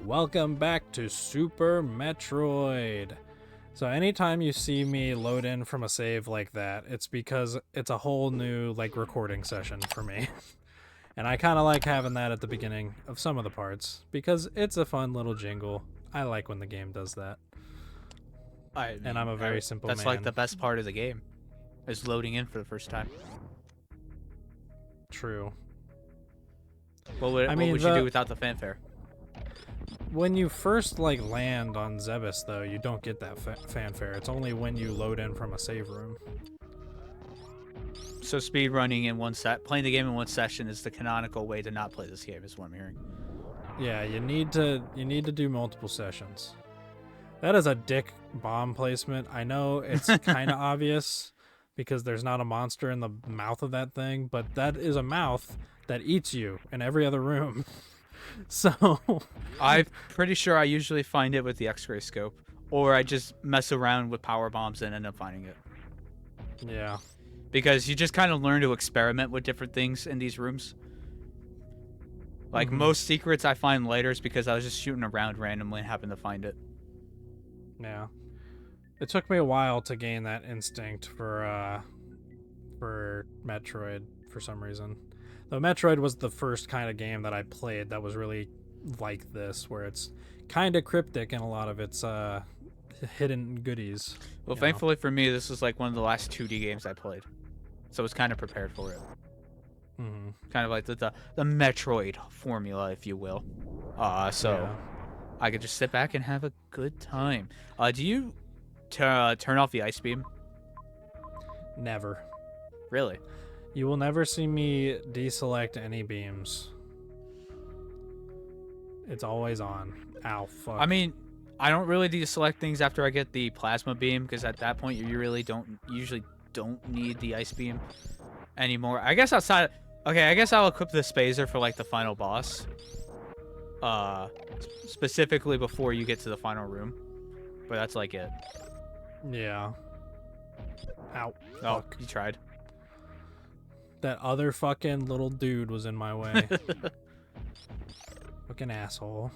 Welcome back to Super Metroid. So anytime you see me load in from a save like that, it's because it's a whole new recording session for me. And I kind of like having that at the beginning of some of the parts because it's a fun little jingle. I like when the game does that. And I'm a very simple man. That's like the best part of the game, is loading in for the first time. True. What would you do without the fanfare? When you first land on Zebes, though, you don't get that fanfare. It's only when you load in from a save room. So speed running in playing the game in one session is the canonical way to not play this game, is what I'm hearing. Yeah, you need to do multiple sessions. That is a dick bomb placement. I know it's kind of obvious because there's not a monster in the mouth of that thing, but that is a mouth that eats you in every other room. So I'm pretty sure I usually find it with the X-ray scope, or I just mess around with power bombs and end up finding it. Yeah. Because you just kind of learn to experiment with different things in these rooms. Like most secrets I find later is because I was just shooting around randomly and happened to find it. Yeah. It took me a while to gain that instinct for Metroid for some reason. Though Metroid was the first kind of game that I played that was really like this, where it's kind of cryptic in a lot of its hidden goodies. Well, thankfully for me, this was like one of the last 2D games I played, so I was kind of prepared for it. Kind of like the Metroid formula, if you will. So I could just sit back and have a good time. Do you turn off the ice beam? Never. Really? You will never see me deselect any beams. It's always on. Ow, fuck. I mean, I don't really deselect things after I get the plasma beam, because at that point you really usually don't need the ice beam anymore. I guess outside. Okay, I guess I'll equip the spazer for the final boss. Specifically before you get to the final room, but that's it. Yeah. Ow. Oh, Fuck. you tried. That other fucking little dude was in my way. Fucking asshole.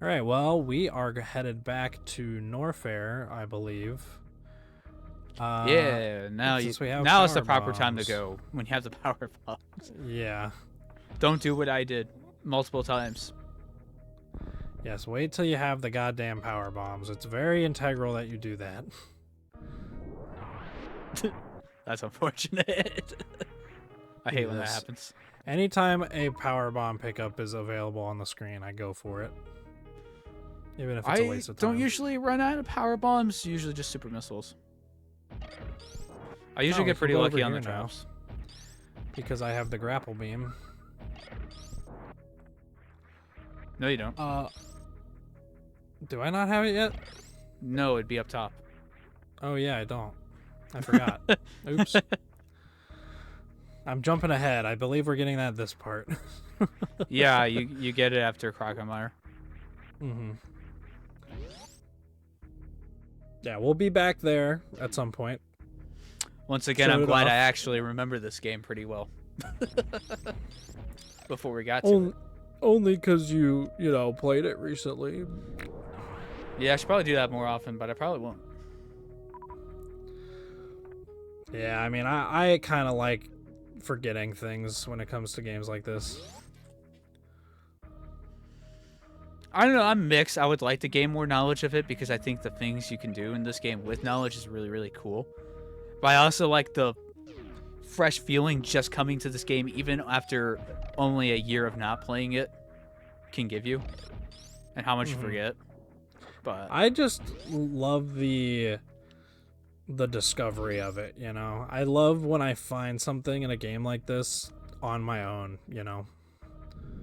Alright, well, we are headed back to Norfair, I believe. Yeah, now it's the proper time to go, when you have the power bombs. Yeah. Don't do what I did multiple times. Yes, wait till you have the goddamn power bombs. It's very integral that you do that. That's unfortunate. I hate when that happens. Anytime a power bomb pickup is available on the screen, I go for it. Even if it's a waste of time. I don't usually run out of power bombs, usually just super missiles. I usually get pretty lucky on the traps. Because I have the grapple beam. No, you don't. Do I not have it yet? No, it'd be up top. Oh yeah, I don't. I forgot. Oops. I'm jumping ahead. I believe we're getting that this part. Yeah, you get it after Crocomire. Yeah, we'll be back there at some point. Once again, I'm glad I actually remember this game pretty well. Before we got to it. Only because you played it recently. Yeah, I should probably do that more often, but I probably won't. Yeah, I mean, I kind of like forgetting things when it comes to games like this. I don't know, I'm mixed. I would like to gain more knowledge of it because I think the things you can do in this game with knowledge is really, really cool. But I also like the fresh feeling just coming to this game, even after only a year of not playing it, can give you. And how much you forget. But I just love the discovery of it, I love when I find something in a game like this on my own,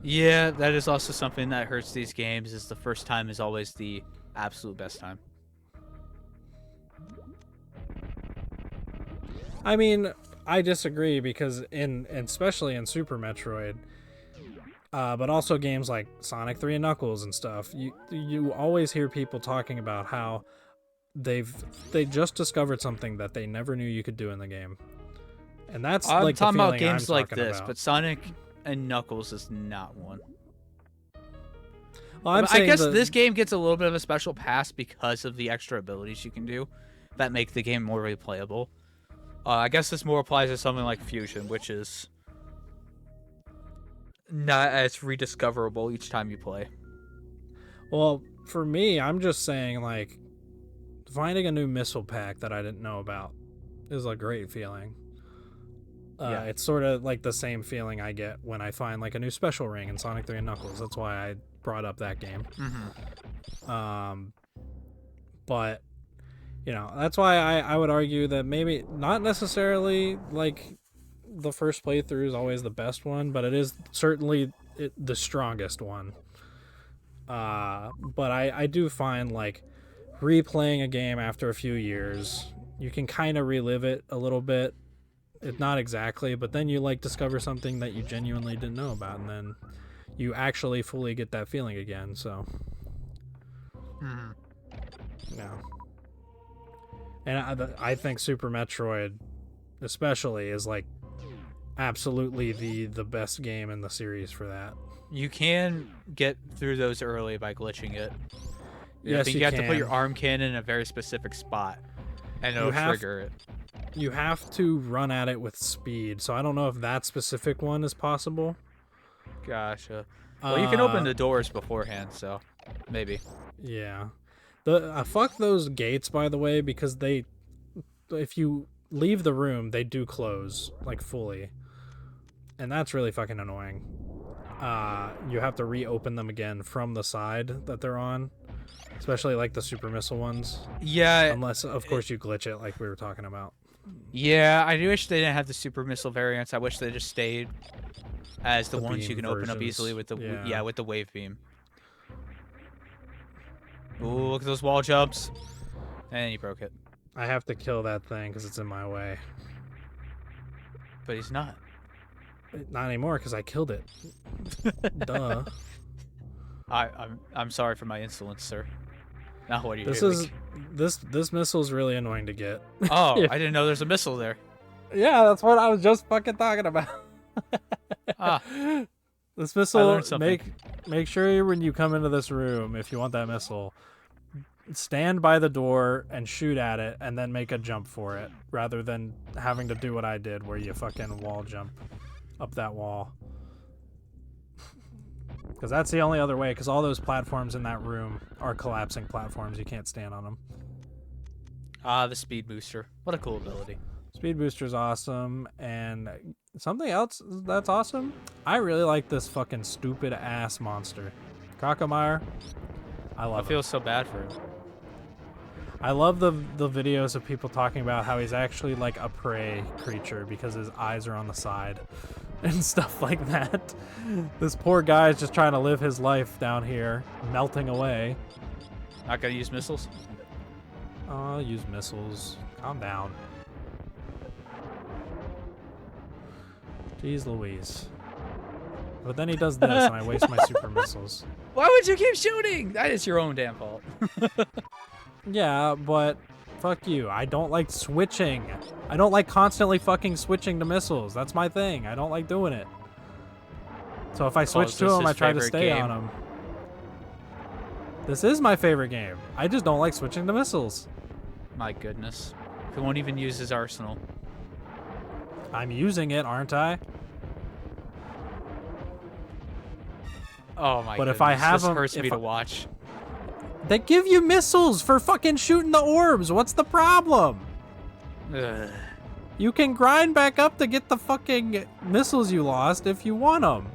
Yeah, that is also something that hurts these games, is the first time is always the absolute best time. I mean, I disagree because especially in Super Metroid, but also games like Sonic 3 and Knuckles and stuff, you always hear people talking about how they just discovered something that they never knew you could do in the game. And that's I'm like talking the about games I'm like talking this, about. but Sonic and Knuckles is not one. Well, I'm I saying guess this game gets a little bit of a special pass because of the extra abilities you can do that make the game more replayable. I guess this more applies to something like Fusion, which is not as rediscoverable each time you play. Well, for me, I'm just saying, like, finding a new missile pack that I didn't know about is a great feeling. Yeah. It's sort of like the same feeling I get when I find like a new special ring in Sonic 3 and Knuckles. That's why I brought up that game. But you know, that's why I would argue that maybe not necessarily like the first playthrough is always the best one, but it is certainly the strongest one. But I do find like replaying a game after a few years, you can kind of relive it a little bit. It not exactly, but then you like discover something that you genuinely didn't know about, and then you actually fully get that feeling again. So, yeah. And I think Super Metroid, especially, is like absolutely the best game in the series for that. You can get through those early by glitching it. Yes, I think you you have to put can. your arm cannon in a very specific spot, and it'll trigger it. You have to run at it with speed, so I don't know if that specific one is possible. Gotcha. Well, you can open the doors beforehand, so maybe. Yeah. Fuck those gates, by the way, because if you leave the room, they do close, like, fully. And that's really fucking annoying. You have to reopen them again from the side that they're on, especially, like, the super missile ones. Yeah. Unless, of course, you glitch it, like we were talking about. Yeah, I wish they didn't have the super missile variants. I wish they just stayed as the ones you can open up easily with the with the wave beam. Ooh, look at those wall jumps. And he broke it. I have to kill that thing because it's in my way. But he's not. Not anymore because I killed it. Duh. I'm sorry for my insolence, sir. Now what are you doing? This This missile's really annoying to get. Oh, I didn't know there's a missile there. Yeah, that's what I was just fucking talking about. This missile, make sure when you come into this room, if you want that missile, stand by the door and shoot at it and then make a jump for it, rather than having to do what I did where you fucking wall jump up that wall. Because that's the only other way, because all those platforms in that room are collapsing platforms. You can't stand on them. The speed booster. What a cool ability. Speed booster's awesome, and something else that's awesome, I really like this fucking stupid ass monster. Crocomire. I feel so bad for him. I love the videos of people talking about how he's actually like a prey creature because his eyes are on the side and stuff like that. This poor guy is just trying to live his life down here, melting away. Not gonna use missiles? I'll use missiles. Calm down. Jeez Louise. But then he does this and I waste my super missiles. Why would you keep shooting? That is your own damn fault. Yeah, but fuck you. I don't like switching. I don't like constantly fucking switching to missiles. That's my thing. I don't like doing it. So if I switch to them, I try to stay on them. This is my favorite game. I just don't like switching to missiles. My goodness. He won't even use his arsenal. I'm using it, aren't I? Oh my god. But if I have them, hurts me to watch. They give you missiles for fucking shooting the orbs. What's the problem? Ugh. You can grind back up to get the fucking missiles you lost if you want them.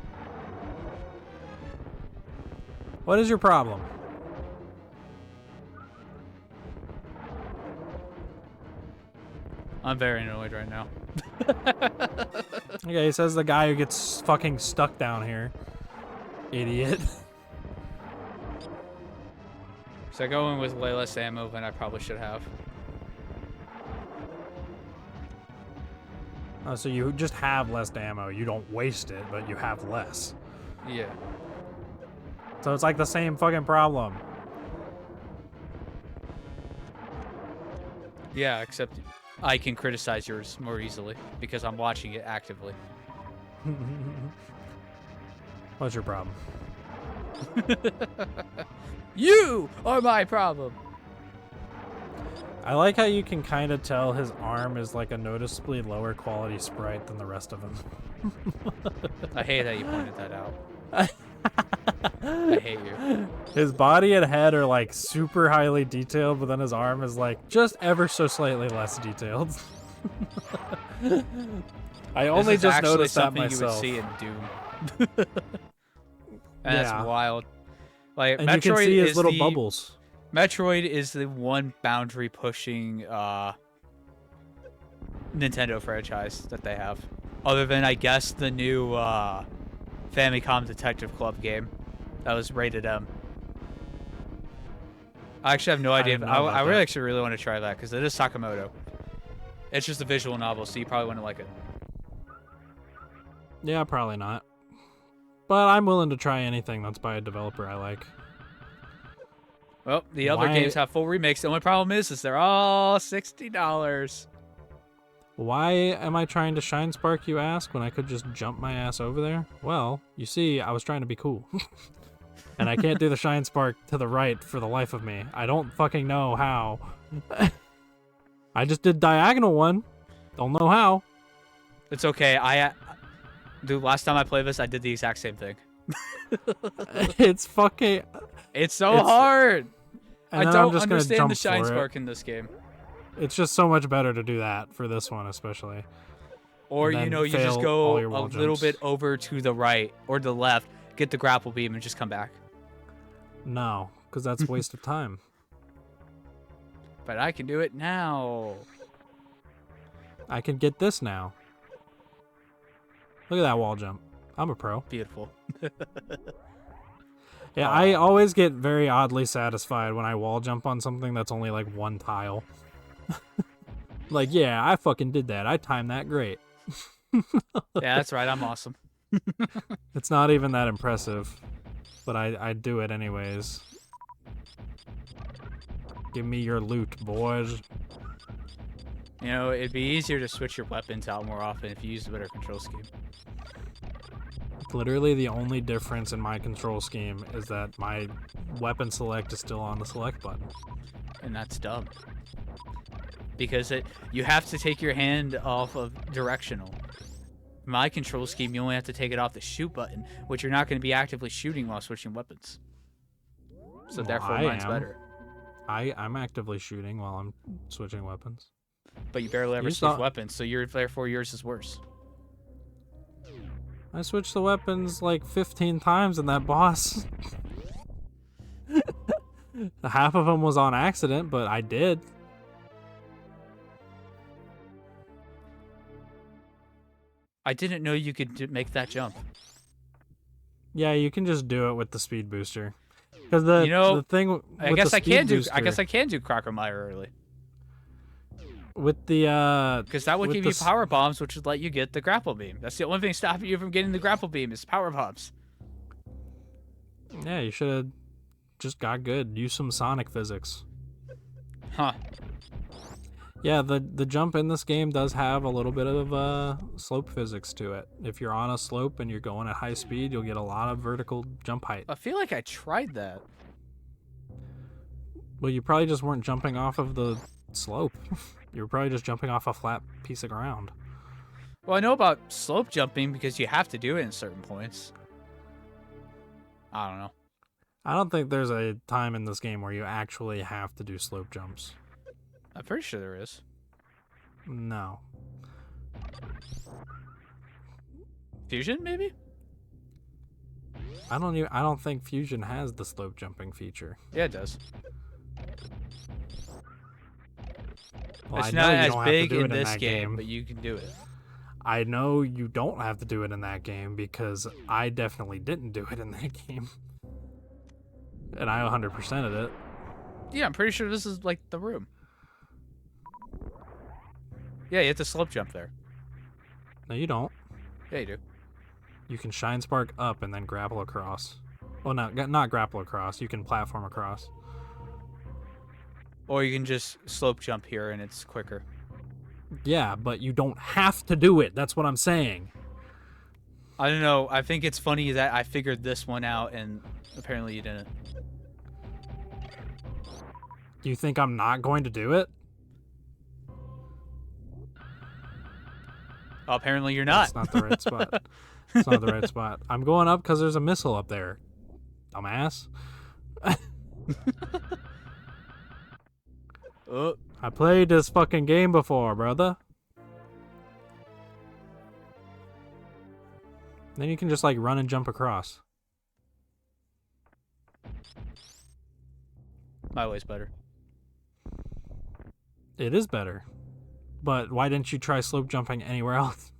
What is your problem? I'm very annoyed right now. Okay, he says the guy who gets fucking stuck down here. Idiot. So I go in with way less ammo than I probably should have. Oh, so you just have less ammo. You don't waste it, but you have less. Yeah. So it's like the same fucking problem. Yeah, except I can criticize yours more easily because I'm watching it actively. What's your problem? You are my problem. I like how you can kind of tell his arm is like a noticeably lower quality sprite than the rest of him. I hate that you pointed that out. I hate you. His body and head are like super highly detailed, but then his arm is like just ever so slightly less detailed. I only just noticed that myself. You would see in Doom. That's wild. Like And Metroid you can see his is little bubbles. Metroid is the one boundary pushing Nintendo franchise that they have. Other than, I guess, the new Famicom Detective Club game that was rated M. I actually have no idea. I really actually really want to try that because it is Sakamoto. It's just a visual novel, so you probably wouldn't like it. Yeah, probably not. But I'm willing to try anything that's by a developer I like. Well, the other games have full remakes. The only problem is they're all $60. Why am I trying to shine spark, you ask, when I could just jump my ass over there? Well, you see, I was trying to be cool. And I can't do the shine spark to the right for the life of me. I don't fucking know how. I just did diagonal one. Don't know how. It's okay. Dude, last time I played this, I did the exact same thing. It's fucking... It's hard. I don't understand the shine shine spark in this game. It's just so much better to do that for this one, especially. Or, you know, you just go a little bit over to the right or the left, get the grapple beam, and just come back. No, because that's a waste of time. But I can do it now. I can get this now. Look at that wall jump. I'm a pro. Beautiful. Yeah, I always get very oddly satisfied when I wall jump on something that's only like one tile. Like, yeah, I fucking did that. I timed that great. Yeah, that's right. I'm awesome. It's not even that impressive, but I do it anyways. Give me your loot, boys. You know, it'd be easier to switch your weapons out more often if you used a better control scheme. Literally the only difference in my control scheme is that my weapon select is still on the select button. And that's dumb. Because you have to take your hand off of directional. My control scheme, you only have to take it off the shoot button, which you're not going to be actively shooting while switching weapons. So therefore, mine's better. I'm actively shooting while I'm switching weapons. But you barely ever switch weapons, so therefore yours is worse. I switched the weapons like 15 times in that boss. Half of them was on accident, but I did. I didn't know you could make that jump. Yeah, you can just do it with the speed booster. Because the thing with I guess I can do Crocomire early. With the because that would give you power bombs, which would let you get the grapple beam. That's the only thing stopping you from getting the grapple beam is power bombs. Yeah, you should have just got good. Use some Sonic physics. Huh. Yeah, the jump in this game does have a little bit of slope physics to it. If you're on a slope and you're going at high speed, you'll get a lot of vertical jump height. I feel like I tried that. Well, you probably just weren't jumping off of the slope. You were probably just jumping off a flat piece of ground. Well, I know about slope jumping because you have to do it in certain points. I don't know. I don't think there's a time in this game where you actually have to do slope jumps. I'm pretty sure there is. No. Fusion, maybe? I don't think Fusion has the slope jumping feature. Yeah, it does. Well, it's not as big in this game, but you can do it. I know you don't have to do it in that game because I definitely didn't do it in that game. And I 100%ed it. Yeah, I'm pretty sure this is like the room. Yeah, you have to slope jump there. No, you don't. Yeah, you do. You can shine spark up and then grapple across. Oh, no, not grapple across. You can platform across. Or you can just slope jump here and it's quicker. Yeah, but you don't have to do it. That's what I'm saying. I don't know. I think it's funny that I figured this one out and apparently you didn't. Do you think I'm not going to do it? Oh, apparently you're not. It's not the right spot. It's not the right spot. I'm going up because there's a missile up there. Dumbass. Oh. I played this fucking game before, brother. Then you can just like run and jump across. My way's better. It is better. But why didn't you try slope jumping anywhere else?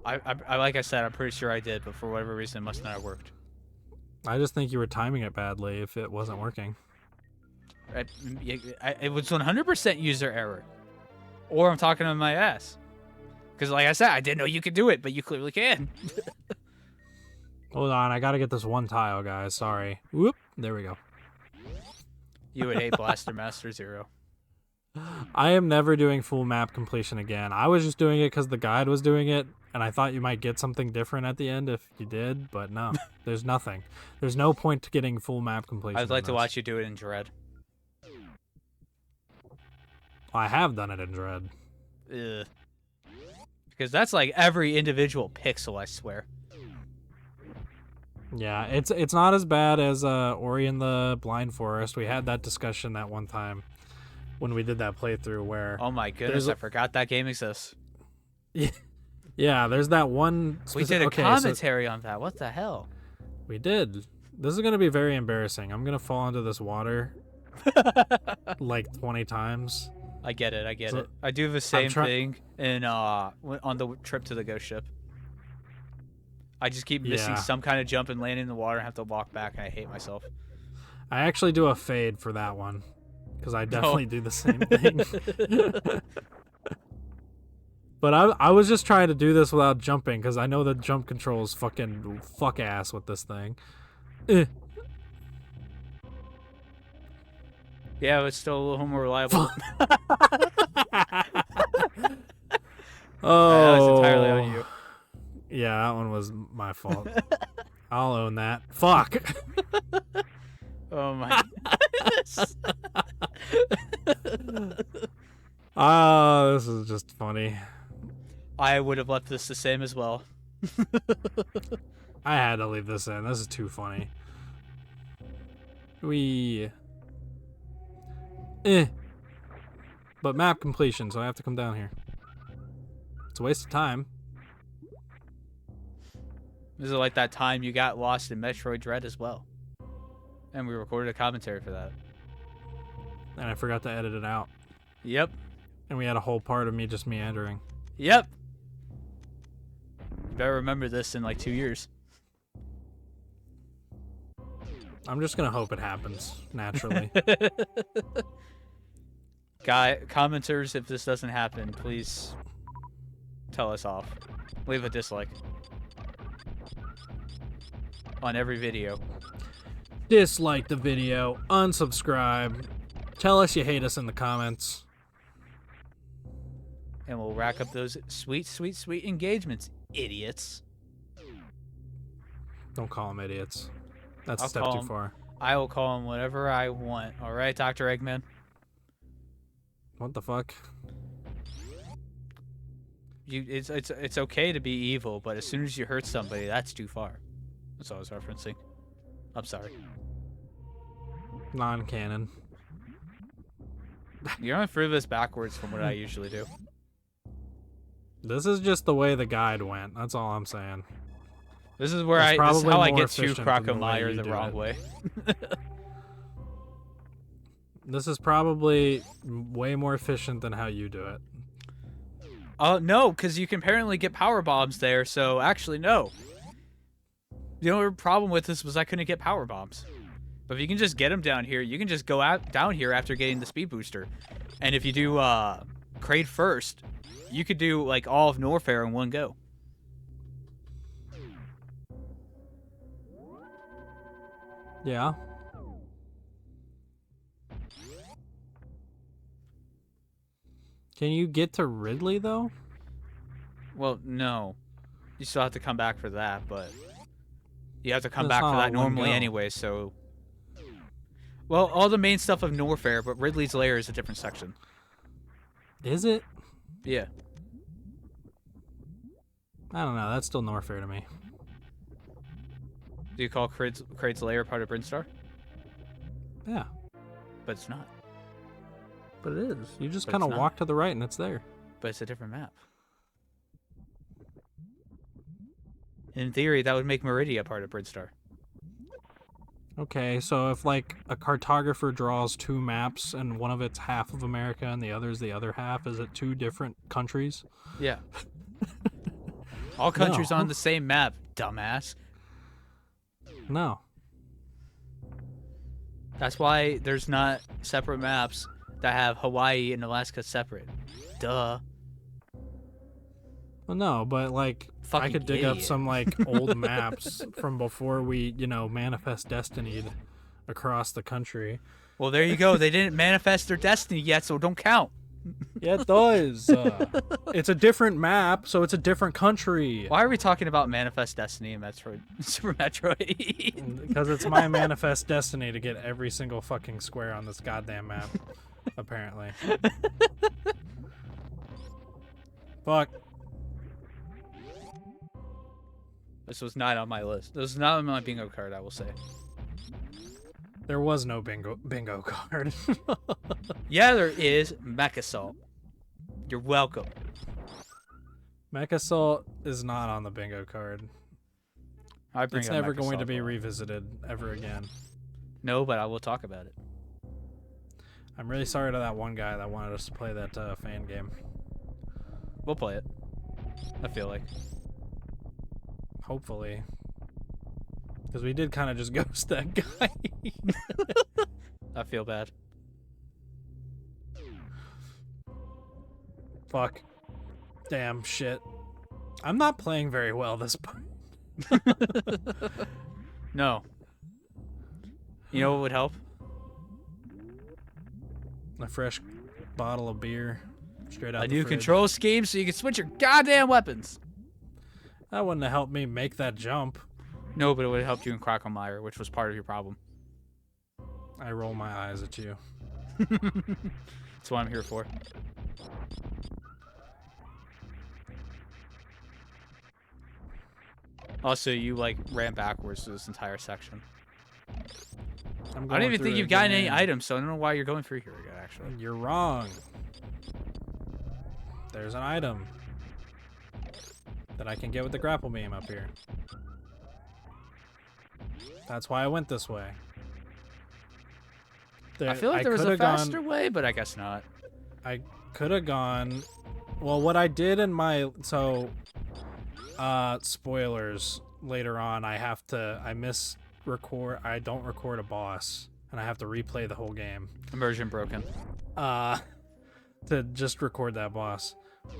I like I said, I'm pretty sure I did, but for whatever reason, it must not have worked. I just think you were timing it badly if it wasn't working. It was 100% user error. Or I'm talking on my ass. Because like I said, I didn't know you could do it, but you clearly can. Hold on, I gotta get this one tile, guys. Sorry. Whoop. There we go. You would hate Blaster Master Zero. I am never doing full map completion again. I was just doing it because the guide was doing it, and I thought you might get something different at the end if you did, but no. There's nothing. There's no point to getting full map completion. I'd like to watch you do it in Dread. I have done it in Dread. Ugh. Because that's like every individual pixel, I swear. Yeah, it's not as bad as Ori and the Blind Forest. We had that discussion that one time when we did that playthrough where... Oh my goodness, I forgot that game exists. Yeah, there's that one... We did a commentary on that. What the hell? We did. This is going to be very embarrassing. I'm going to fall into this water like 20 times. I get it, I get it. I do the same thing in on the trip to the ghost ship. I just keep missing some kind of jump and landing in the water and have to walk back, and I hate myself. I actually do a fade for that one, because I definitely do the same thing. But I was just trying to do this without jumping, because I know the jump control is fucking fuck ass with this thing. Yeah, it's still a little more reliable. Oh, that was entirely on you. Yeah, that one was my fault. I'll own that. Fuck. Oh my goodness. This is just funny. I would have left this the same as well. I had to leave this in. This is too funny. But map completion, so I have to come down here. It's a waste of time. This is like that time you got lost in Metroid Dread as well. And we recorded a commentary for that. And I forgot to edit it out. Yep. And we had a whole part of me just meandering. Yep. You better remember this in like 2 years. I'm just going to hope it happens naturally. Commenters, if this doesn't happen, please tell us off. Leave a dislike on every video. Dislike the video, unsubscribe, tell us you hate us in the comments. And we'll rack up those sweet, sweet, sweet engagements, idiots. Don't call them idiots. That's a step too far. I will call them whatever I want. All right, Dr. Eggman? What the fuck? It's okay to be evil, but as soon as you hurt somebody, that's too far. That's all I was referencing. I'm sorry. Non-canon. You're going through this backwards from what I usually do. This is just the way the guide went. That's all I'm saying. This is where this is how I get to Crocomire the wrong way. This is probably way more efficient than how you do it. No, because you can apparently get power bombs there, so actually, no. The only problem with this was I couldn't get power bombs. But if you can just get them down here, you can just go out down here after getting the speed booster. And if you do Kraid first, you could do like all of Norfair in one go. Yeah. Can you get to Ridley, though? Well, no. You still have to come back for that, but you have to come It's back not for all that in one normally go. anyway, so... Well, all the main stuff of Norfair, but Ridley's Lair is a different section. Is it? Yeah. I don't know. That's still Norfair to me. Do you call Kraid's Lair part of Brinstar? Yeah, But it's not. but it is. You just But kind it's of not. walk to the right and it's there. But it's a different map. In theory, that would make Meridia part of Brinstar. Okay, so if like a cartographer draws two maps and one of it's half of America and the other's the other half, is it two different countries? Yeah. All countries No. on the same map, dumbass. No. That's why there's not separate maps that have Hawaii and Alaska separate. Duh. Well, no, but like I Fucking could dig up idiot. some like old maps from before we, manifest destiny across the country. Well, there you go. They didn't manifest their destiny yet, so don't count. Yeah, it does. It's a different map, so it's a different country. Why are we talking about manifest destiny in Metroid? Super Metroid. Because it's my manifest destiny to get every single fucking square on this goddamn map. Apparently. Fuck. This was not on my list. This was not on my bingo card, I will say. There was no bingo card. Yeah, there is. Mech Assault. You're welcome. Mech Assault is not on the bingo card. I bring It's up never Mech going to Assault be a lot. revisited ever again. No, but I will talk about it. I'm really sorry to that one guy that wanted us to play that fan game. We'll play it. I feel like. Hopefully. Because we did kind of just ghost that guy. I feel bad. Fuck. Damn shit. I'm not playing very well this part. No. You know what would help? A fresh bottle of beer straight out A the new fridge. control scheme so you can switch your goddamn weapons. That wouldn't have helped me make that jump. No, but it would have helped you in Crocomire, which was part of your problem. I roll my eyes at you. That's what I'm here for. Also, you like ran backwards through this entire section. I don't even think you've gotten any items, so I don't know why you're going through here again, actually. You're wrong. There's an item that I can get with the grapple beam up here. That's why I went this way. I feel like there was a could've gone- faster way, but I guess not. I could have gone. Well, what I did in my spoilers later on. I miss record. I don't record a boss, and I have to replay the whole game. Immersion broken. To just record that boss.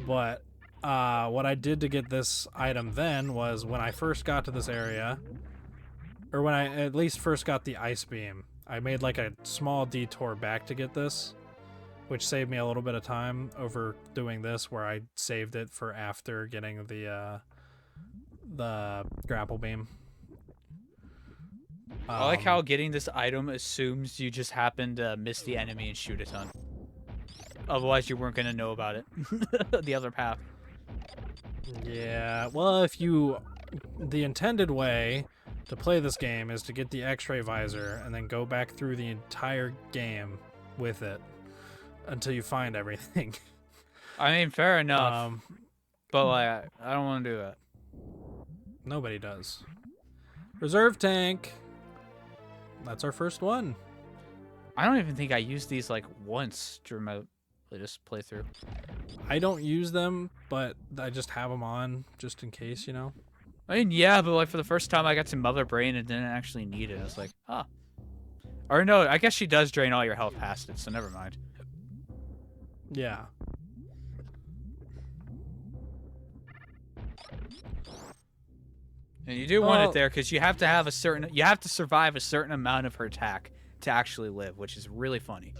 But what I did to get this item then was when I first got to this area, or when I at least first got the ice beam, I made like a small detour back to get this, which saved me a little bit of time over doing this, where I saved it for after getting the grapple beam. I like how getting this item assumes you just happen to miss the enemy and shoot a ton. Otherwise, you weren't going to know about it. The other path. Yeah, well, the intended way to play this game is to get the X-ray visor and then go back through the entire game with it until you find everything. I mean, fair enough. But like, I don't want to do that. Nobody does. Reserve tank. That's our first one. I don't even think I used these like once during my latest playthrough. I don't use them, but I just have them on just in case, I mean, yeah, but like for the first time I got some Mother Brain and didn't actually need it. I was like, huh. Or no, I guess she does drain all your health past it, so never mind. Yeah. And you do want it there because you have to have you have to survive a certain amount of her attack to actually live, which is really funny.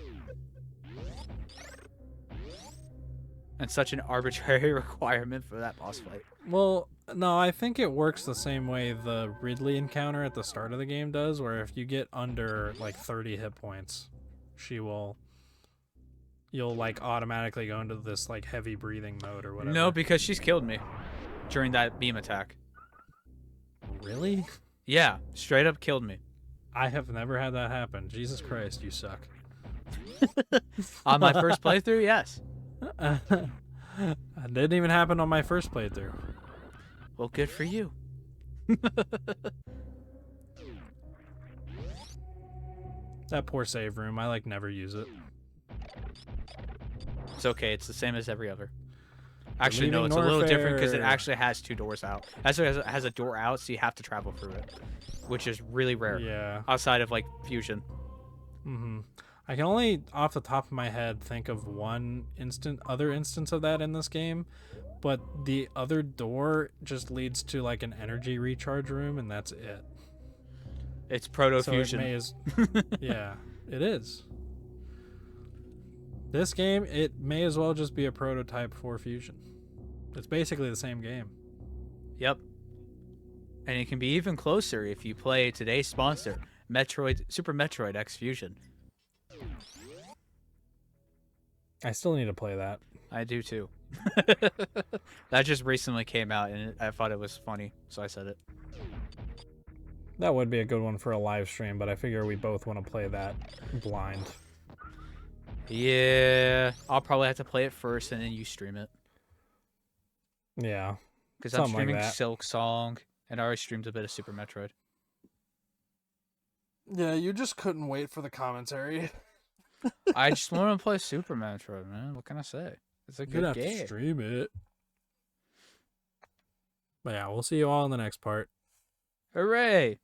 And such an arbitrary requirement for that boss fight. Well, No, I think it works the same way the Ridley encounter at the start of the game does, where if you get under like 30 hit points, you'll like automatically go into this like heavy breathing mode or whatever. No, because she's killed me during that beam attack. Really? Yeah, straight up killed me. I have never had that happen. Jesus Christ, you suck. On my first playthrough, yes. It didn't even happen on my first playthrough. Well, good for you. That poor save room, I like never use it. It's okay. It's the same as every other. Actually, no, Leaving it's a little different because it Norfair. actually has 2 doors out. Actually, it has a door out, so you have to travel through it, which is really rare. Yeah. Outside of like Fusion. I can only, off the top of my head, think of one other instance of that in this game, but the other door just leads to like an energy recharge room, and that's it. It's Proto So Fusion. yeah, it is. This game, it may as well just be a prototype for Fusion. It's basically the same game. Yep. And it can be even closer if you play today's sponsor, Super Metroid X Fusion. I still need to play that. I do too. That just recently came out, and I thought it was funny, so I said it. That would be a good one for a live stream, but I figure we both want to play that blind. Yeah, I'll probably have to play it first, and then you stream it. Yeah. Because I'm Something like streaming that. Silk Song, and I already streamed a bit of Super Metroid. Yeah, you just couldn't wait for the commentary. I just want to play Super Metroid, man. What can I say? It's a You'd good have to game. stream it. But yeah, we'll see you all in the next part. Hooray!